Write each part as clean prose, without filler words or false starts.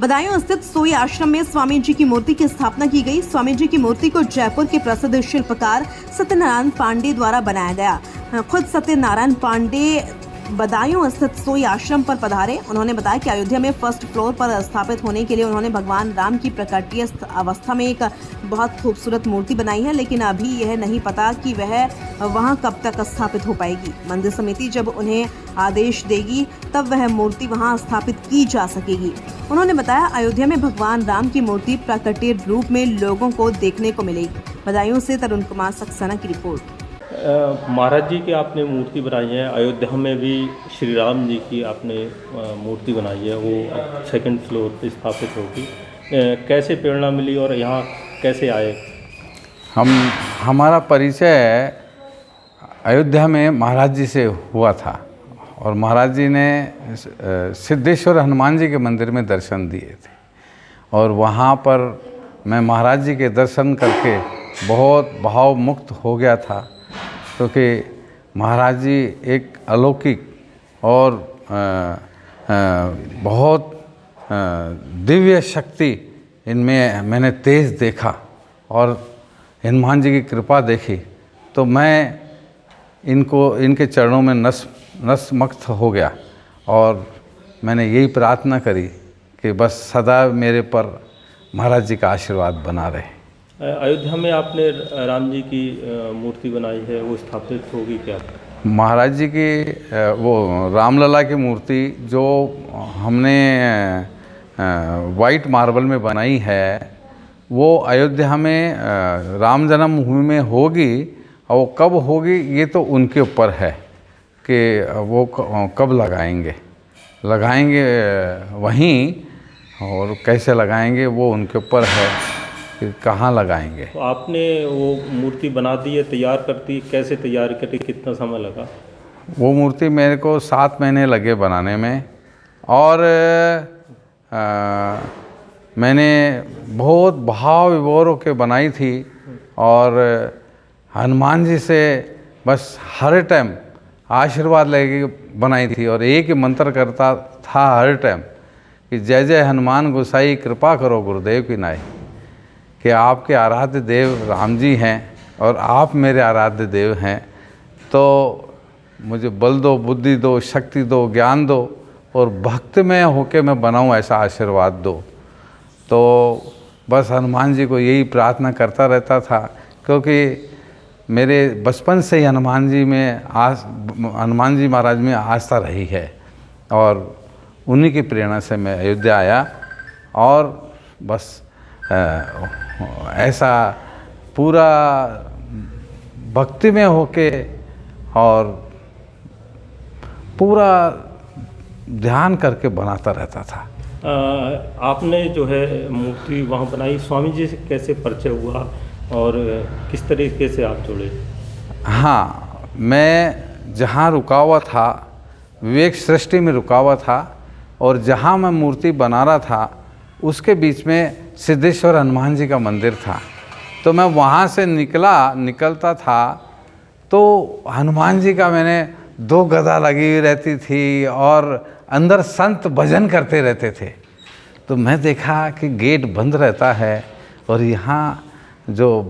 बदायूं स्थित सोई आश्रम में स्वामी जी की मूर्ति की स्थापना की गई। स्वामी जी की मूर्ति को जयपुर के प्रसिद्ध शिल्पकार सत्यनारायण पांडे द्वारा बनाया गया। खुद सत्यनारायण पांडे बदायूं स्थित सोई आश्रम पर पधारे। उन्होंने बताया कि अयोध्या में फर्स्ट फ्लोर पर स्थापित होने के लिए उन्होंने भगवान राम की प्रकटीय अवस्था में एक बहुत खूबसूरत मूर्ति बनाई है, लेकिन अभी यह नहीं पता कि वह वहां कब तक स्थापित हो पाएगी। मंदिर समिति जब उन्हें आदेश देगी तब वह मूर्ति वहां स्थापित की जा सकेगी। उन्होंने बताया, अयोध्या में भगवान राम की मूर्ति प्रकटीय रूप में लोगों को देखने को मिलेगी। बदायूं से तरुण कुमार सक्सेना की रिपोर्ट। महाराज जी की आपने मूर्ति बनाई है, अयोध्या में भी श्री राम जी की आपने मूर्ति बनाई है, वो सेकंड फ्लोर पे स्थापित होगी। कैसे प्रेरणा मिली और यहाँ कैसे आए? हमारा परिचय अयोध्या में महाराज जी से हुआ था और महाराज जी ने सिद्धेश्वर हनुमान जी के मंदिर में दर्शन दिए थे और वहाँ पर मैं महाराज जी के दर्शन करके बहुत भावमुक्त हो गया था, क्योंकि महाराज जी एक अलौकिक और बहुत दिव्य शक्ति इनमें मैंने तेज देखा और हनुमान जी की कृपा देखी, तो मैं इनके चरणों में नतमस्तक हो गया और मैंने यही प्रार्थना करी कि बस सदा मेरे पर महाराज जी का आशीर्वाद बना रहे। अयोध्या में आपने राम जी की मूर्ति बनाई है, वो स्थापित होगी क्या? महाराज जी की वो रामलला की मूर्ति जो हमने वाइट मार्बल में बनाई है, वो अयोध्या में राम जन्मभूमि में होगी और वो कब होगी ये तो उनके ऊपर है कि वो कब लगाएंगे वहीं, और कैसे लगाएंगे वो उनके ऊपर है कि कहाँ लगाएंगे। तो आपने वो मूर्ति बना दी है, तैयार करती, कैसे तैयार करी, कितना समय लगा? वो मूर्ति मेरे को 7 महीने लगे बनाने में और मैंने बहुत भाव विभोर होकर बनाई थी और हनुमान जी से बस हर टाइम आशीर्वाद लेके बनाई थी और एक ही मंत्र करता था हर टाइम कि जय जय हनुमान गोसाई कृपा करो गुरुदेव की नाई, कि आपके आराध्य देव राम जी हैं और आप मेरे आराध्य देव हैं, तो मुझे बल दो, बुद्धि दो, शक्ति दो, ज्ञान दो और भक्तिमय होके मैं बनाऊं ऐसा आशीर्वाद दो। तो बस हनुमान जी को यही प्रार्थना करता रहता था, क्योंकि मेरे बचपन से ही हनुमान जी महाराज में आस्था रही है और उन्हीं की प्रेरणा से मैं अयोध्या आया और बस ऐसा पूरा भक्ति में होके और पूरा ध्यान करके बनाता रहता था। आपने जो है मूर्ति वहाँ बनाई, स्वामी जी से कैसे परिचय हुआ और किस तरीके से आप जुड़े? हाँ, मैं जहाँ रुका हुआ था विवेक सृष्टि में रुका हुआ था और जहाँ मैं मूर्ति बना रहा था उसके बीच में सिद्धेश्वर हनुमान जी का मंदिर था। तो मैं वहाँ से निकलता था तो हनुमान जी का मैंने 2 गदा लगी हुई रहती थी और अंदर संत भजन करते रहते थे। तो मैं देखा कि गेट बंद रहता है और यहाँ जो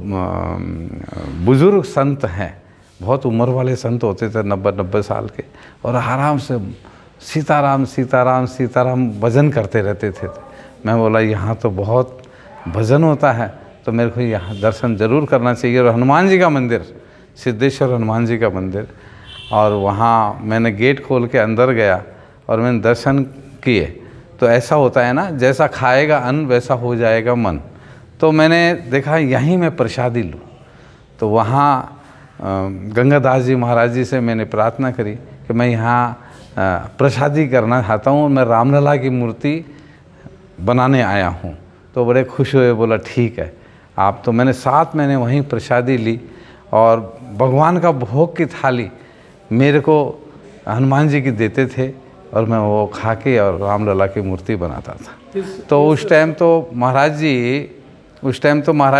बुज़ुर्ग संत हैं, बहुत उम्र वाले संत होते थे 90 साल के, और आराम से सीताराम सीताराम सीताराम भजन करते रहते थे। मैं बोला यहाँ तो बहुत भजन होता है, तो मेरे को यहाँ दर्शन ज़रूर करना चाहिए। और हनुमान जी का मंदिर, सिद्धेश्वर हनुमान जी का मंदिर, और वहाँ मैंने गेट खोल के अंदर गया और मैंने दर्शन किए। तो ऐसा होता है ना, जैसा खाएगा अन्न वैसा हो जाएगा मन। तो मैंने देखा यहीं मैं प्रसादी लूँ, तो वहाँ गंगादास जी महाराज जी से मैंने प्रार्थना करी कि मैं यहाँ प्रसादी करना चाहता हूँ, मैं रामलला की मूर्ति बनाने आया हूँ। तो बड़े खुश हुए, बोला ठीक है आप। तो मैंने 7 महीने वहीं प्रसादी ली और भगवान का भोग की थाली मेरे को हनुमान जी की देते थे और मैं वो खा के और रामलला की मूर्ति बनाता था। तो उस टाइम तो महाराज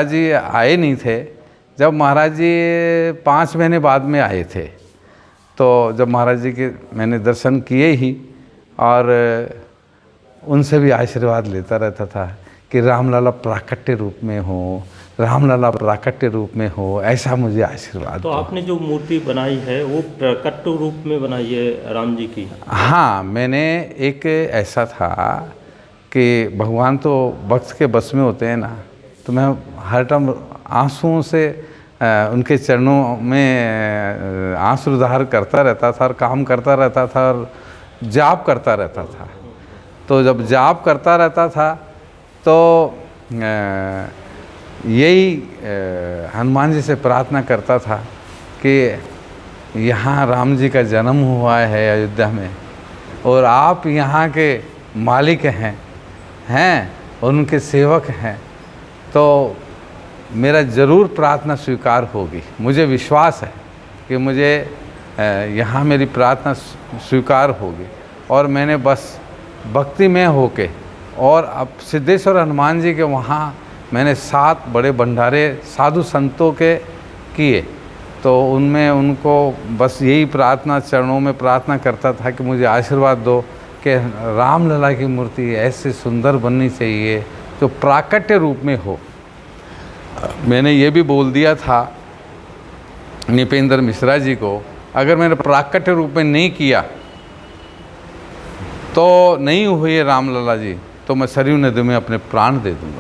जी आए नहीं थे। जब महाराज जी 5 महीने बाद में आए थे, तो जब महाराज जी के मैंने दर्शन किए ही और उनसे भी आशीर्वाद लेता रहता था कि रामलला प्राकट्य रूप में हो, रामलला प्राकट्य रूप में हो, ऐसा मुझे आशीर्वाद तो दो। आपने जो मूर्ति बनाई है वो प्रकट रूप में बनाई है राम जी की? हाँ, मैंने एक ऐसा था कि भगवान तो भक्त के बस में होते हैं ना, तो मैं हर टाइम आंसुओं से उनके चरणों में आंसुधार करता रहता था और काम करता रहता था और जाप करता रहता था। तो जब जाप करता रहता था तो यही हनुमान जी से प्रार्थना करता था कि यहाँ राम जी का जन्म हुआ है अयोध्या में और आप यहाँ के मालिक हैं और उनके सेवक हैं, तो मेरा ज़रूर प्रार्थना स्वीकार होगी। मुझे विश्वास है कि मुझे यहाँ मेरी प्रार्थना स्वीकार होगी। और मैंने बस भक्ति में होके और अब सिद्धेश्वर हनुमान जी के वहाँ मैंने 7 बड़े भंडारे साधु संतों के किए, तो उनमें उनको बस यही प्रार्थना चरणों में प्रार्थना करता था कि मुझे आशीर्वाद दो कि रामलला की मूर्ति ऐसे सुंदर बननी चाहिए जो प्राकट्य रूप में हो। मैंने ये भी बोल दिया था निपेंद्र मिश्रा जी को, अगर मैंने प्राकट्य रूप में नहीं किया तो नहीं हुए रामलला जी, तो मैं सरयू नदी में अपने प्राण दे दूंगा।